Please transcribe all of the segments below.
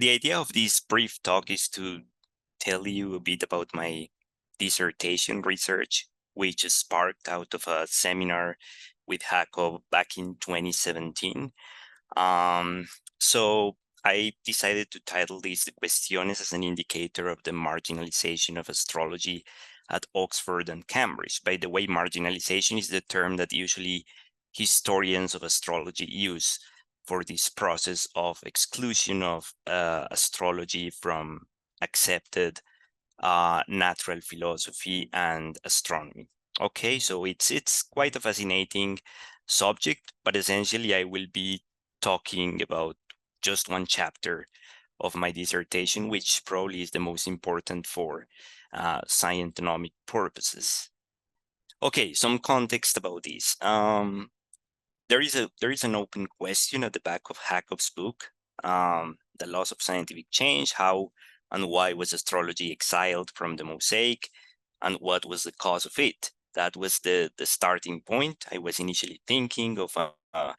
The idea of this brief talk is to tell you a bit about my dissertation research, which sparked out of a seminar with Jacob back in 2017. Um, so I decided to title this "The Quaestiones" as an indicator of the marginalization of astrology at Oxford and Cambridge. By the way, marginalization is the term that usually historians of astrology use for this process of exclusion of astrology from accepted natural philosophy and astronomy. Okay, so it's quite a fascinating subject, but essentially I will be talking about just one chapter of my dissertation, which probably is the most important for scientific purposes. Okay, some context about this. There is an open question at the back of Jacob's book, The Laws of Scientific Change: How and why was astrology exiled from the mosaic, and what was the cause of it? That was the starting point. I was initially thinking of a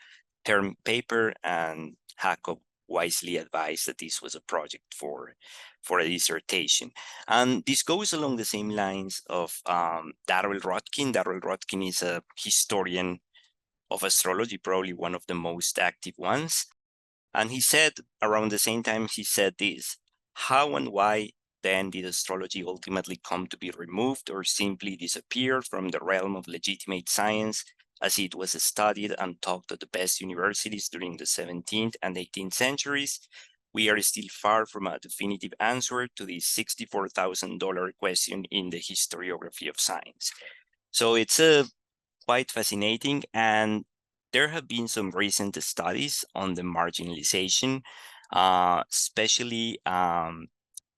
term paper, and Jacob wisely advised that this was a project for a dissertation. And this goes along the same lines of Darrell Rodkin. Darrell Rodkin is a historian of astrology, probably one of the most active ones. And he said, around the same time he said this: how and why then did astrology ultimately come to be removed or simply disappear from the realm of legitimate science as it was studied and taught at the best universities during the 17th and 18th centuries? We are still far from a definitive answer to this $64,000 question in the historiography of science. So it's a quite fascinating, and there have been some recent studies on the marginalization, especially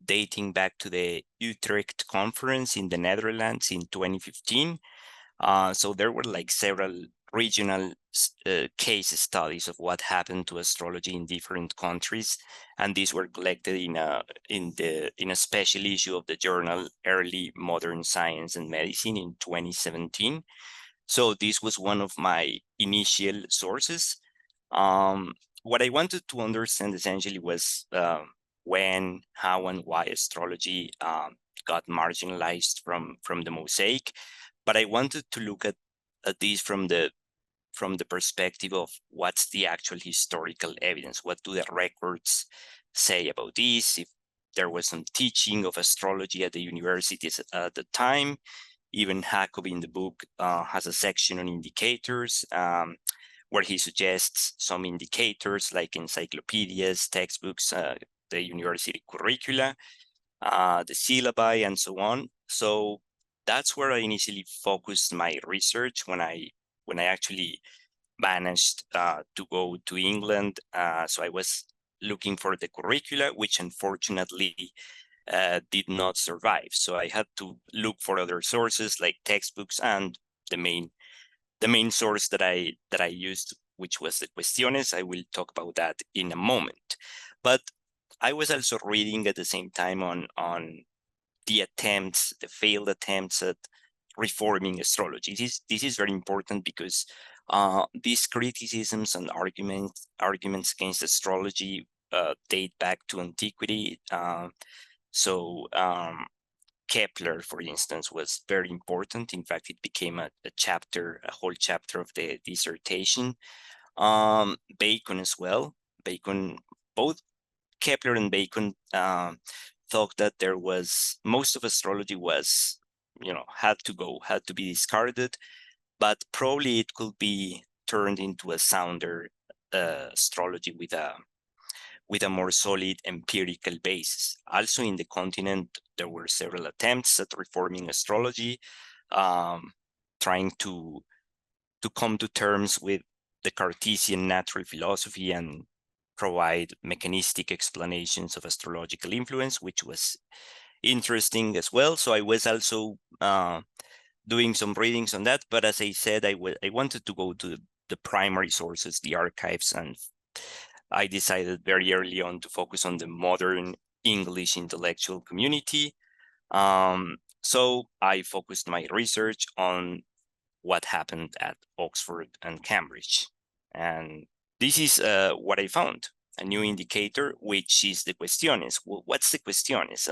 dating back to the Utrecht conference in the Netherlands in 2015. So there were like several regional case studies of what happened to astrology in different countries, and these were collected in a special issue of the journal Early Modern Science and Medicine in 2017. So this was one of my initial sources. What I wanted to understand essentially was when, how, and why astrology got marginalized from the mosaic. But I wanted to look at this from the perspective of what's the actual historical evidence. What do the records say about this? If there was some teaching of astrology at the universities at the time. Even Jacob in the book has a section on indicators where he suggests some indicators like encyclopedias, textbooks, the university curricula, the syllabi, and so on. So that's where I initially focused my research when I actually managed to go to England. So I was looking for the curricula, which unfortunately did not survive. So I had to look for other sources like textbooks, and the main source that I used, which was the Quaestiones. I will talk about that in a moment. But I was also reading at the same time on the failed attempts at reforming astrology. This is very important because these criticisms and arguments against astrology date back to antiquity. So Kepler, for instance, was very important. In fact, it became a whole chapter of the dissertation. Bacon as well. Both Kepler and Bacon thought that most of astrology was, had to be discarded, but probably it could be turned into a sounder astrology with a more solid empirical basis. Also in the continent, there were several attempts at reforming astrology, trying to come to terms with the Cartesian natural philosophy and provide mechanistic explanations of astrological influence, which was interesting as well. So I was also doing some readings on that. But as I said, I wanted to go to the primary sources, the archives, and I decided very early on to focus on the modern English intellectual community. So I focused my research on what happened at Oxford and Cambridge. And this is what I found. a new indicator, which is the Quaestiones. Well, what's the Quaestiones?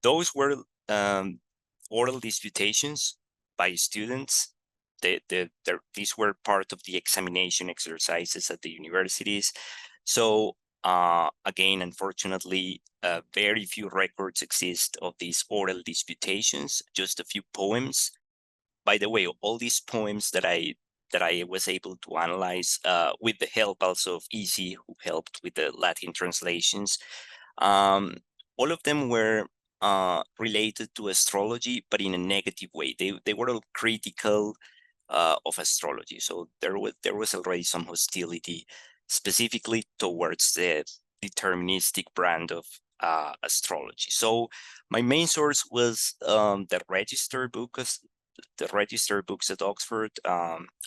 Those were oral disputations by students. These were part of the examination exercises at the universities. So again, unfortunately, very few records exist of these oral disputations, just a few poems. By the way, all these poems that I was able to analyze with the help also of Easy, who helped with the Latin translations, um, all of them were related to astrology, but in a negative way. They were all critical of astrology. So there was already some hostility, specifically towards the deterministic brand of astrology. So my main source was the register books at Oxford,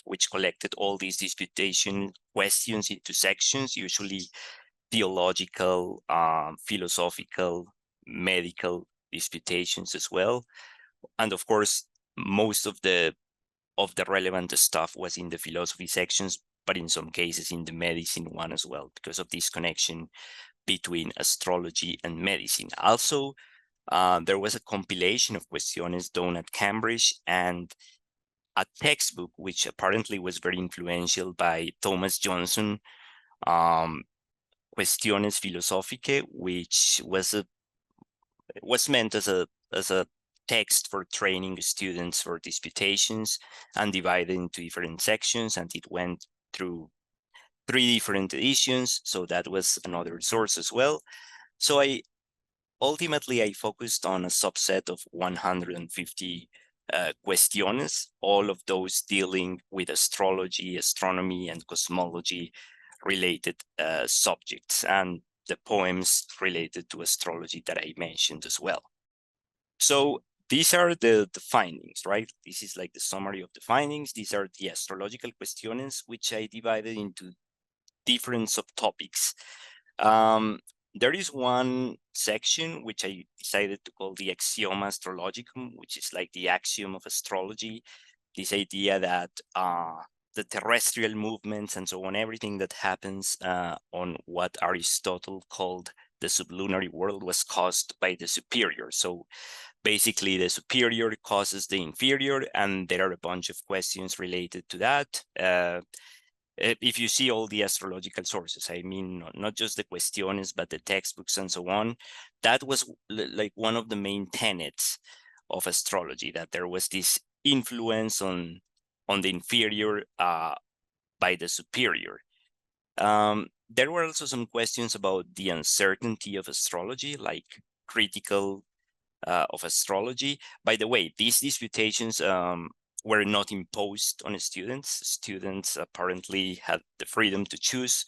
which collected all these disputation questions into sections, usually theological, philosophical, medical disputations as well. And of course, most of the relevant stuff was in the philosophy sections, but in some cases in the medicine one as well, because of this connection between astrology and medicine. Also, there was a compilation of Quaestiones done at Cambridge, and a textbook which apparently was very influential by Thomas Johnson, Quaestiones Philosophicae, which was meant as a text for training students for disputations and divided into different sections, and it went through 3 different editions. So that was another source as well. So ultimately I focused on a subset of 150 Quaestiones, all of those dealing with astrology, astronomy, and cosmology related subjects, and the poems related to astrology that I mentioned as well. So these are the findings, right? This is like the summary of the findings. These are the astrological Quaestiones, which I divided into different subtopics. There is one section which I decided to call the axioma astrologicum, which is like the axiom of astrology. This idea that the terrestrial movements and so on, everything that happens on what Aristotle called the sublunary world was caused by the superior. So basically the superior causes the inferior, and there are a bunch of questions related to that. If you see all the astrological sources, I mean, not just the Quaestiones, but the textbooks and so on, that was like one of the main tenets of astrology, that there was this influence on the inferior by the superior. There were also some questions about the uncertainty of astrology, like critical of astrology. By the way, these disputations were not imposed on students. Students apparently had the freedom to choose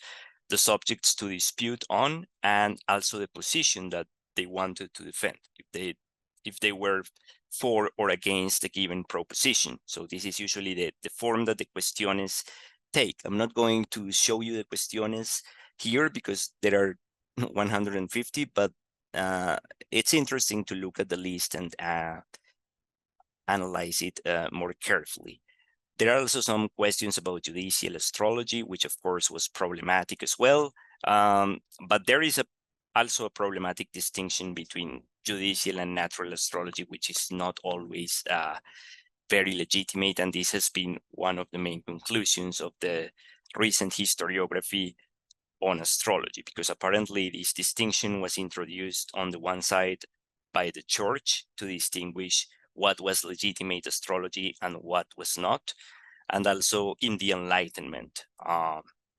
the subjects to dispute on, and also the position that they wanted to defend, if they were for or against a given proposition. So this is usually the form that the Quaestiones take. I'm not going to show you the Quaestiones here because there are 150, but it's interesting to look at the list and analyze it more carefully. There are also some questions about judicial astrology, which of course was problematic as well. But there is also a problematic distinction between judicial and natural astrology, which is not always very legitimate. And this has been one of the main conclusions of the recent historiography on astrology, because apparently this distinction was introduced on the one side by the church to distinguish what was legitimate astrology and what was not, and also in the Enlightenment,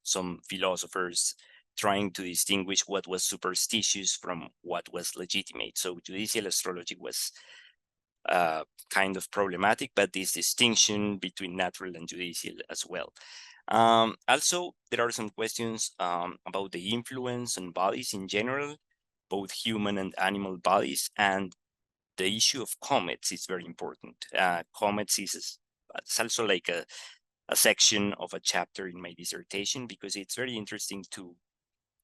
some philosophers trying to distinguish what was superstitious from what was legitimate. So judicial astrology was kind of problematic, but this distinction between natural and judicial as well. Also, there are some questions about the influence on bodies in general, both human and animal bodies, and the issue of comets is very important. Comets is it's also like a section of a chapter in my dissertation, because it's very interesting to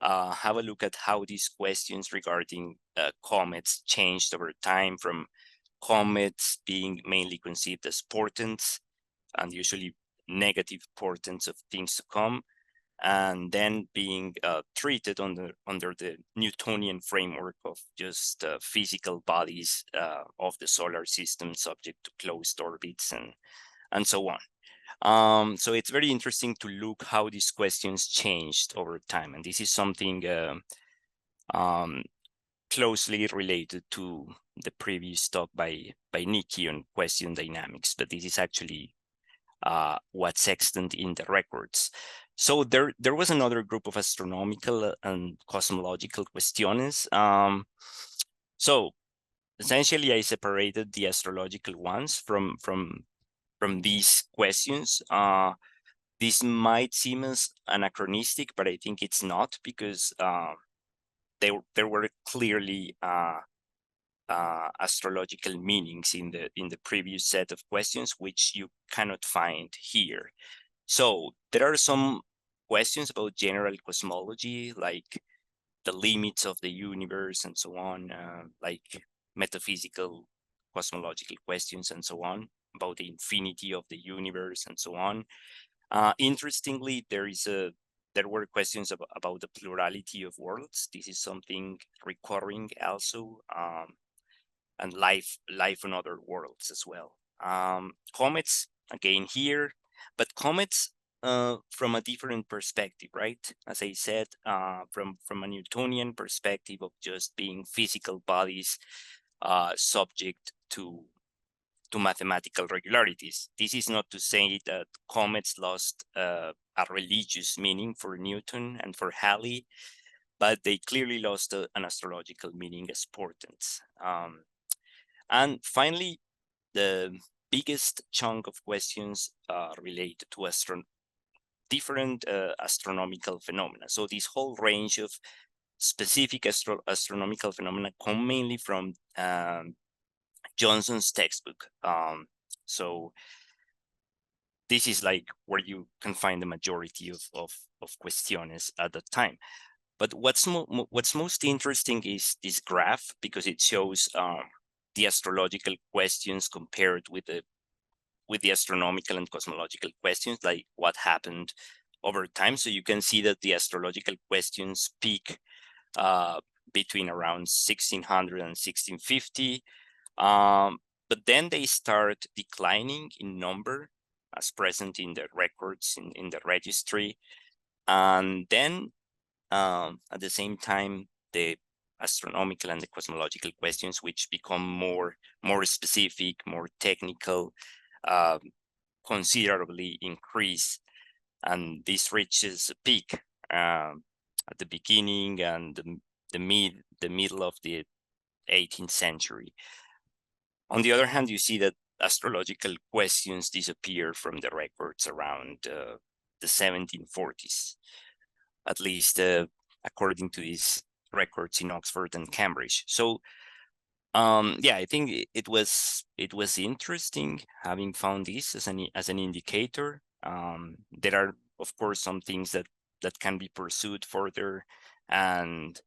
have a look at how these questions regarding comets changed over time, from comets being mainly conceived as portents and usually negative portents of things to come, and then being treated under the Newtonian framework of just physical bodies of the solar system subject to closed orbits and so on. So it's very interesting to look how these questions changed over time, and this is something closely related to the previous talk by Nikki on question dynamics, but this is actually what's extant in the records. So there was another group of astronomical and cosmological questiones. So essentially, I separated the astrological ones from these questions. This might seem as anachronistic, but I think it's not, because there were clearly astrological meanings in the previous set of questions, which you cannot find here. So there are some questions about general cosmology, like the limits of the universe and so on, like metaphysical cosmological questions and so on, about the infinity of the universe and so on. Interestingly, there were questions about the plurality of worlds. This is something recurring also, and life on other worlds as well. Comets, again here, but comets from a different perspective, right? As I said, from a Newtonian perspective of just being physical bodies subject to mathematical regularities. This is not to say that comets lost a religious meaning for Newton and for Halley, but they clearly lost an astrological meaning as portents. And finally, the biggest chunk of questions relate to different astronomical phenomena. So this whole range of specific astronomical phenomena come mainly from Johnson's textbook. So this is like where you can find the majority of Quaestiones at the time. But what's most interesting is this graph, because it shows the astrological questions compared with the astronomical and cosmological questions, like what happened over time. So you can see that the astrological questions peak between around 1600 and 1650. But then they start declining in number as present in the records in the registry. And then at the same time, the astronomical and the cosmological questions, which become more specific, more technical, considerably increase. And this reaches a peak at the beginning and the middle of the 18th century. On the other hand, you see that astrological questions disappear from the records around the 1740s, at least according to these records in Oxford and Cambridge. So yeah, I think it was interesting having found this as an indicator. There are, of course, some things that can be pursued further, and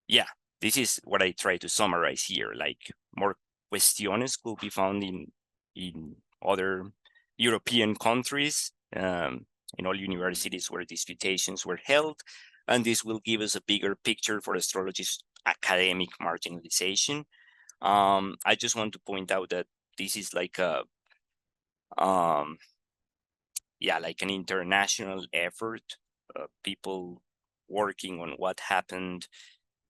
yeah, this is what I try to summarize here. Like, more questiones could be found in other European countries, in all universities where disputations were held, and this will give us a bigger picture for astrology's academic marginalization. I just want to point out that this is like a like an international effort, people working on what happened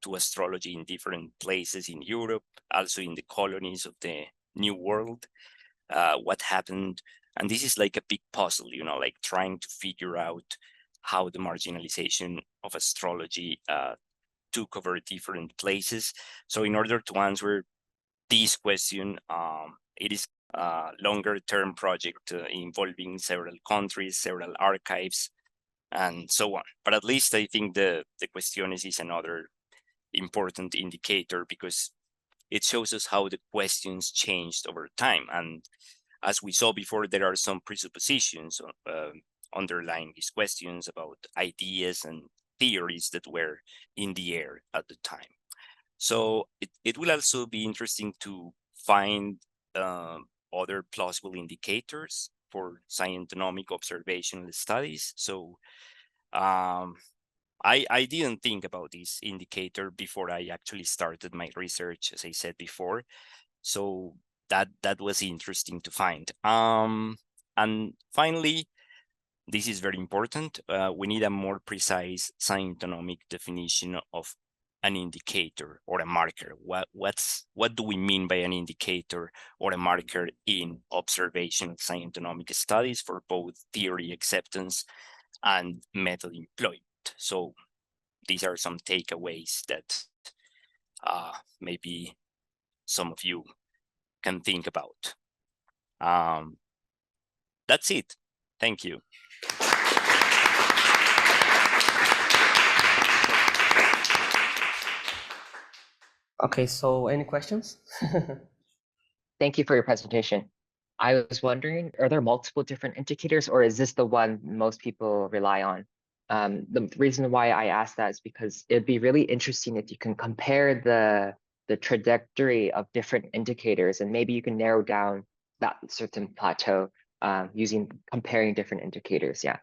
to astrology in different places in Europe, also in the colonies of the New World, what happened. And this is like a big puzzle, like trying to figure out how the marginalization of astrology took over different places. So in order to answer this question, it is a longer term project involving several countries, several archives, and so on. But at least I think the Quaestiones is another important indicator, because it shows us how the questions changed over time. And as we saw before, there are some presuppositions underlying these questions about ideas and theories that were in the air at the time. So it will also be interesting to find other plausible indicators for scientonomic observational studies. So I didn't think about this indicator before I actually started my research, as I said before. So that was interesting to find. And finally, this is very important. We need a more precise scientonomic definition of an indicator or a marker. What do we mean by an indicator or a marker in observation scientonomic studies for both theory acceptance and method employment? So these are some takeaways that maybe some of you can think about. That's it. Thank you. Okay, so any questions? Thank you for your presentation. I was wondering, are there multiple different indicators, or is this the one most people rely on? The reason why I asked that is because it'd be really interesting if you can compare the trajectory of different indicators, and maybe you can narrow down that certain plateau using comparing different indicators. Yeah.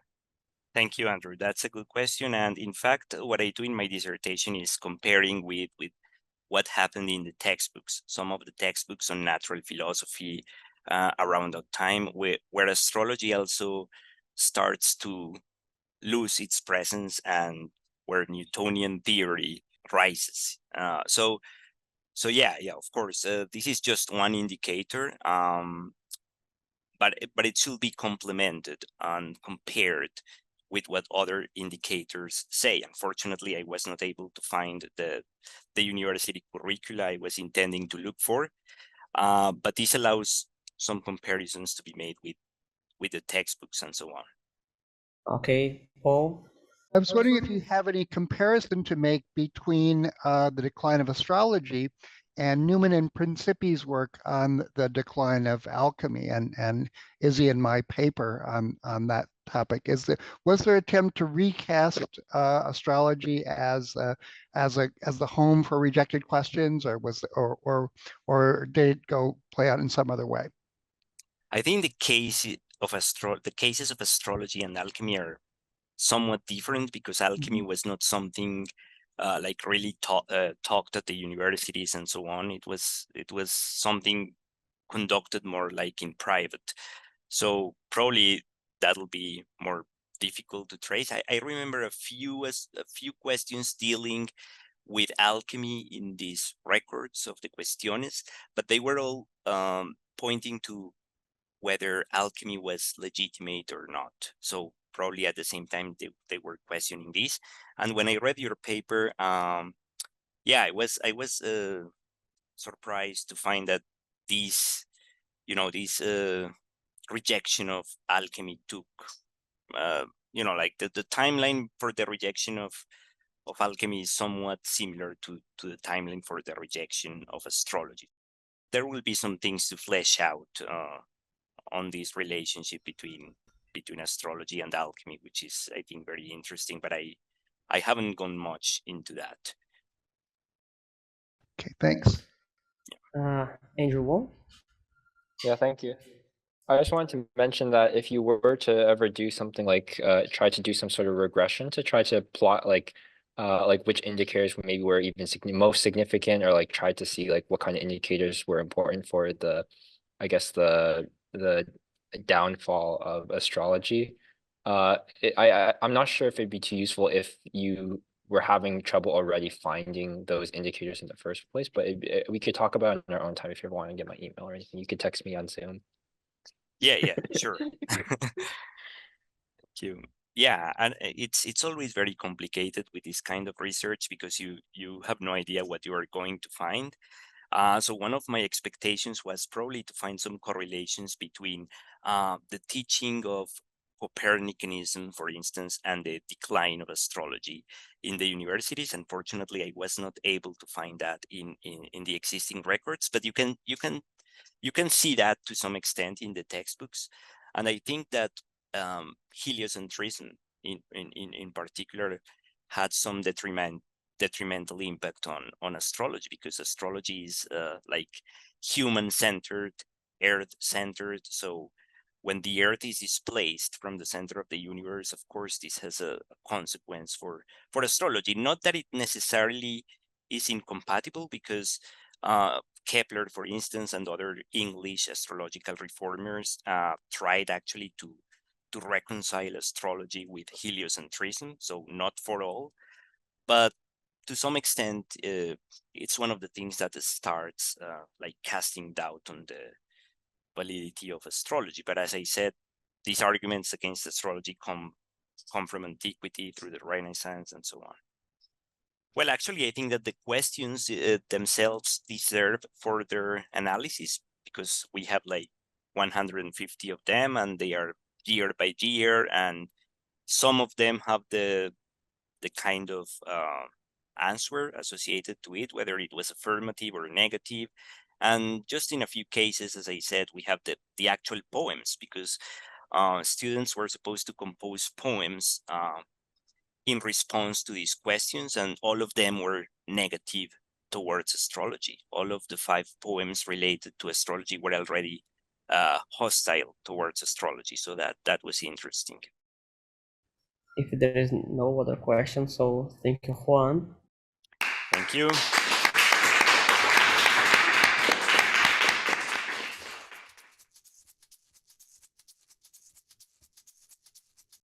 Thank you, Andrew. That's a good question. And in fact, what I do in my dissertation is comparing with what happened in the textbooks, some of the textbooks on natural philosophy around that time, where astrology also starts to lose its presence and where Newtonian theory rises. So yeah, of course, this is just one indicator, but it should be complemented and compared with what other indicators say. Unfortunately, I was not able to find the university curricula I was intending to look for, but this allows some comparisons to be made with the textbooks and so on. Okay, Paul? I was wondering if you have any comparison to make between the decline of astrology and Newman and Principi's work on the decline of alchemy, and Izzy and my paper on that topic. Was there an attempt to recast astrology as the home for rejected questions, or did it go play out in some other way? I think the cases of astrology and alchemy are somewhat different, because alchemy was not something like really talked at the universities and so on. It was something conducted more like in private. So probably that'll be more difficult to trace. I remember a few questions dealing with alchemy in these records of the Quaestiones, but they were all pointing to whether alchemy was legitimate or not. So probably at the same time they were questioning this. And when I read your paper, yeah, I was surprised to find that this rejection of alchemy took like the timeline for the rejection of alchemy is somewhat similar to the timeline for the rejection of astrology. There will be some things to flesh out on this relationship between astrology and alchemy, which is, I think, very interesting, but I haven't gone much into that. Okay, thanks. Andrew Wong? Yeah, thank you. I just wanted to mention that if you were to ever do something like try to do some sort of regression to try to plot like which indicators maybe were even most significant, or like try to see like what kind of indicators were important for I guess the downfall of astrology. I'm not sure if it'd be too useful if you were having trouble already finding those indicators in the first place, but we could talk about it in our own time. If you ever want to get my email or anything, you could text me on Zoom. Yeah, sure. Thank you. Yeah, and it's always very complicated with this kind of research, because you have no idea what you are going to find. So one of my expectations was probably to find some correlations between the teaching of Copernicanism, for instance, and the decline of astrology in the universities. Unfortunately, I was not able to find that in the existing records, but you can see that to some extent in the textbooks. And I think that heliocentrism in particular had some detrimental impact on astrology, because astrology is like human-centered, earth-centered. So when the Earth is displaced from the center of the universe, of course, this has a consequence for astrology. Not that it necessarily is incompatible, because Kepler, for instance, and other English astrological reformers tried actually to reconcile astrology with heliocentrism, so not for all, but to some extent, it's one of the things that starts like casting doubt on the validity of astrology. But as I said, these arguments against astrology come from antiquity through the Renaissance and so on. Well, actually, I think that the questions themselves deserve further analysis, because we have like 150 of them, and they are year by year, and some of them have the kind of answer associated to it, whether it was affirmative or negative. And just in a few cases, as I said, we have the actual poems, because students were supposed to compose poems in response to these questions, and all of them were negative towards astrology. All of the 5 poems related to astrology were already hostile towards astrology. So that was interesting. If there is no other question, so thank you, Juan. Thank you.